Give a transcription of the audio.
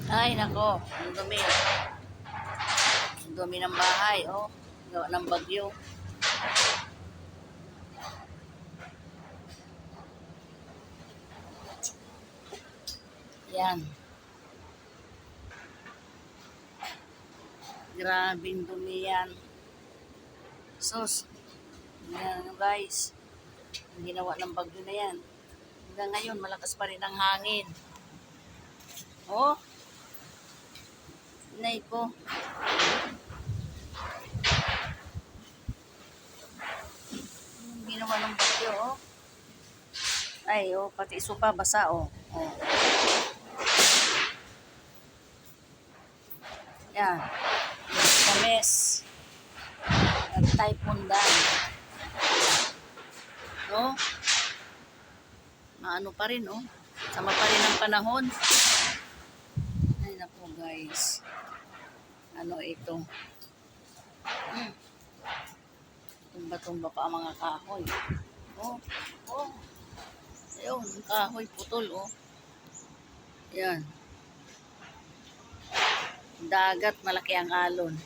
Ay, nako. Ang dumi. Ang dumi ng bahay, oh. Gawa ng bagyo. Yan. Grabing dumi yan. Sus. Yan, guys. Ang ginawa ng bagyo na yan. Hanggang ngayon, malakas pa rin ang hangin. Oh. Inay ko. Ang ginawa ng bagyo, oh. Ay, oh, pati sopa basa, oh. Oh. Yan. Kames. Typhoon Dan. No? Maano pa rin, oh. Sama pa rin ang panahon. Ay, naku, guys. Ano ito? Tumba-tumba pa ang mga kahoy. Oh, oh. Ayun, ang kahoy putol, oh. Yan. Dagat, malaki ang alon.